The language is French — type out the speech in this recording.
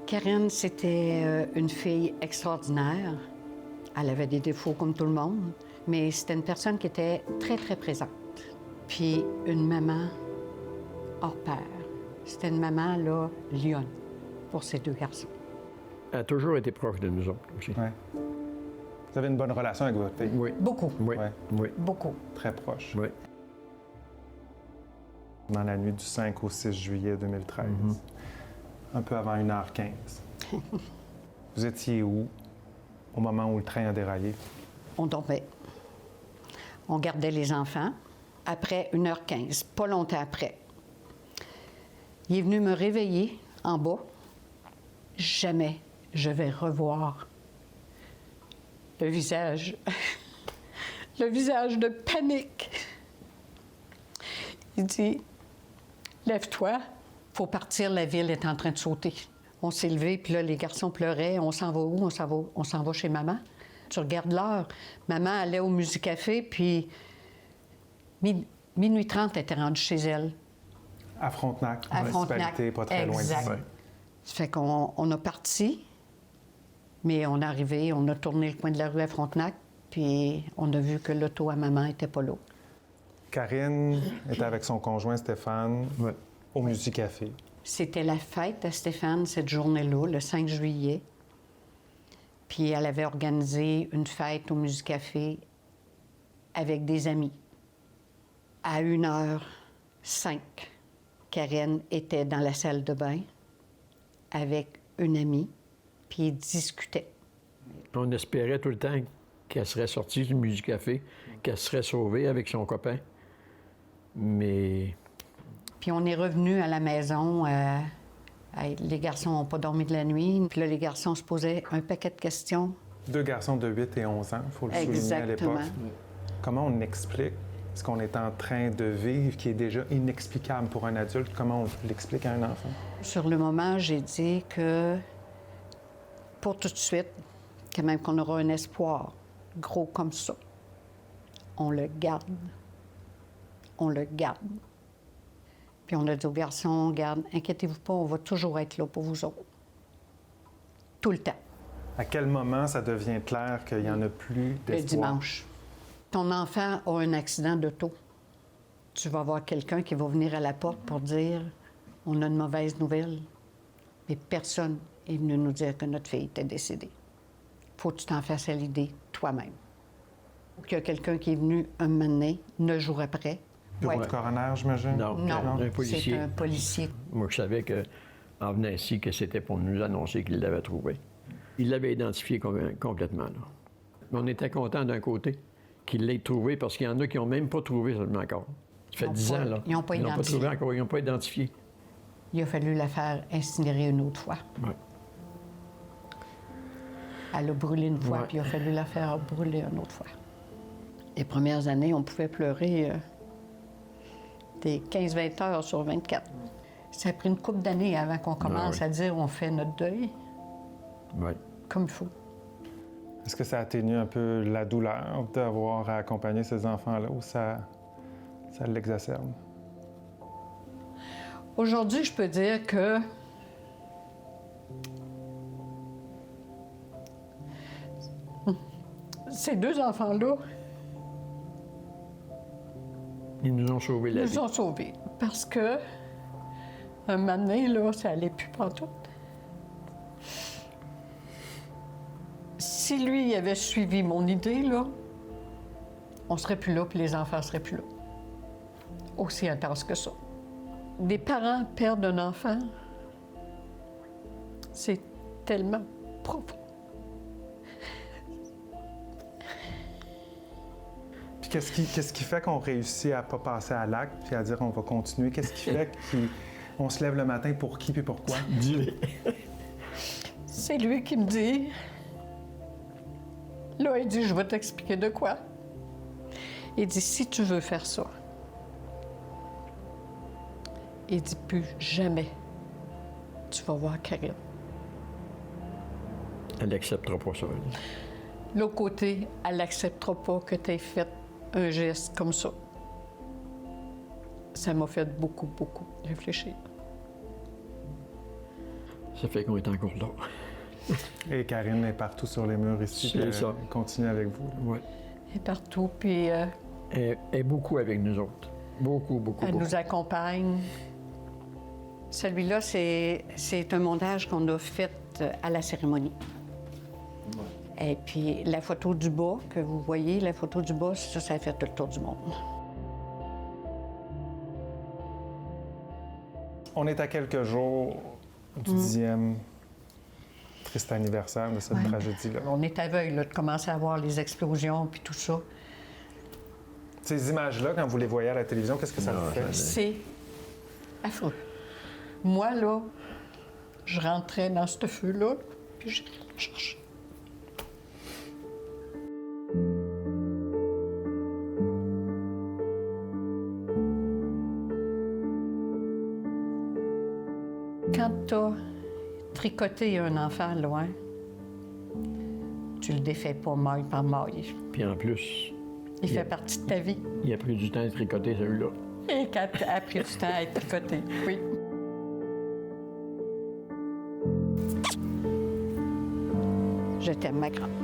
Karine, c'était une fille extraordinaire. Elle avait des défauts comme tout le monde, mais c'était une personne qui était très, très présente. Puis une maman hors pair. C'était une maman, là, lionne, pour ces deux garçons. Elle a toujours été proche de nous autres aussi. Ouais. Vous avez une bonne relation avec votre fille? Oui. Beaucoup. Oui. Ouais. Oui. Beaucoup. Très proche. Oui. Dans la nuit du 5 au 6 juillet 2013, un peu avant 1h15. Vous étiez où au moment où le train a déraillé? On dormait. On gardait les enfants. Après 1h15, pas longtemps après, il est venu me réveiller en bas. Jamais je vais revoir le visage, le visage de panique. Il dit, lève-toi, faut partir, la ville est en train de sauter. On s'est levé, puis là, les garçons pleuraient. On s'en va où? On s'en va chez maman. Tu regardes l'heure. Maman allait au Musicafé, puis minuit 30, elle était rendue chez elle. À Frontenac, À Frontenac, municipalité, pas très loin exact. d'ici. Ouais. Ça fait qu'on a parti, mais on est arrivé, on a tourné le coin de la rue à Frontenac, puis on a vu que l'auto à maman n'était pas là. Karine était avec son conjoint Stéphane Ouais. au Musicafé. C'était la fête à Stéphane cette journée-là, le 5 juillet. Puis elle avait organisé une fête au Musicafé avec des amis. À 1h05, Karine était dans la salle de bain avec une amie, puis ils discutaient. On espérait tout le temps qu'elle serait sortie du Musicafé, qu'elle serait sauvée avec son copain. Mais Puis on est revenu à la maison. Les garçons n'ont pas dormi de la nuit. Puis là, les garçons se posaient un paquet de questions. 2 garçons de 8 et 11 ans, il faut le souligner à l'époque. Exactement. Comment on explique ce qu'on est en train de vivre qui est déjà inexplicable pour un adulte? Comment on l'explique à un enfant? Sur le moment, j'ai dit que pour tout de suite, quand même qu'on aura un espoir gros comme ça, on le garde. On le garde. Puis on a dit aux garçons, garde, inquiétez-vous pas, on va toujours être là pour vous autres. Tout le temps. À quel moment ça devient clair qu'il n'y en a plus d'espoir? Le dimanche. Ton enfant a un accident d'auto. Tu vas voir quelqu'un qui va venir à la porte pour dire on a une mauvaise nouvelle. Mais personne est venu nous dire que notre fille était décédée. Faut que tu t'en fasses à l'idée toi-même. Qu'il y a quelqu'un qui est venu un moment donné, 9 jours après. Bureau Ouais. du coroner, j'imagine? non, Non, un policier. c'est un policier. Moi, je savais qu'en venant ici, que c'était pour nous annoncer qu'il l'avait trouvé. Il l'avait identifié complètement. Là. Mais on était contents d'un côté qu'il l'ait trouvé, parce qu'il y en a qui n'ont même pas trouvé seulement encore. Ça fait Ils ont 10 pas- ans, là. ils n'ont pas Ils n'ont pas identifié. trouvé encore, ils n'ont pas identifié. Il a fallu la faire incinérer une autre fois. Ouais. Elle a brûlé une fois, Ouais. puis il a fallu la faire brûler une autre fois. Les premières années, on pouvait pleurer des 15-20 heures sur 24. Ça a pris une couple d'années avant qu'on commence oui. à dire on fait notre deuil Ouais. comme il faut. Est-ce que ça atténue un peu la douleur d'avoir à accompagner ces enfants-là ou ça l'exacerbe? Aujourd'hui, je peux dire que ces deux enfants-là Ils nous ont sauvé la vie. nous ont sauvés. Parce que un moment donné, là, ça allait plus partout. Si lui il avait suivi mon idée, là, on serait plus là, puis les enfants seraient plus là. Aussi intense que ça. Des parents perdent un enfant, c'est tellement profond. Puis qu'est-ce qui fait qu'on réussit à pas passer à l'acte puis à dire on va continuer? Qu'est-ce qui fait qu'on se lève le matin pour qui puis pourquoi? Dis-le. C'est lui qui me dit. Là, il dit, je vais t'expliquer de quoi. Il dit, si tu veux faire ça, il dit, plus jamais tu vas voir Karine. Elle n'acceptera pas ça. L'autre côté, elle n'acceptera pas que tu aies fait un geste comme ça. Ça m'a fait beaucoup, beaucoup réfléchir. Ça fait qu'on est encore là. Et Karine est partout sur les murs ici. C'est puis ça. Elle continue avec vous. Oui. Et partout, puis Elle est beaucoup avec nous autres. Beaucoup, beaucoup, elle beaucoup. nous accompagne. Celui-là, c'est un montage qu'on a fait à la cérémonie. Et puis la photo du bas, que vous voyez, la photo du bas, ça a fait le tour du monde. On est à quelques jours du 10e triste anniversaire de cette tragédie-là. On est aveugle là, de commencer à voir les explosions puis tout ça. Ces images-là, quand vous les voyez à la télévision, qu'est-ce que ça vous fait? C'est affreux. Moi, là, je rentrais dans ce feu-là, puis je cherchais. Quand tu as tricoté un enfant loin, tu le défais pas maille par maille. Puis en plus, Il fait partie de ta vie. il a pris du temps à tricoter celui-là. Et quand tu as pris du temps à être tricoté, oui. Je t'aime, ma grande.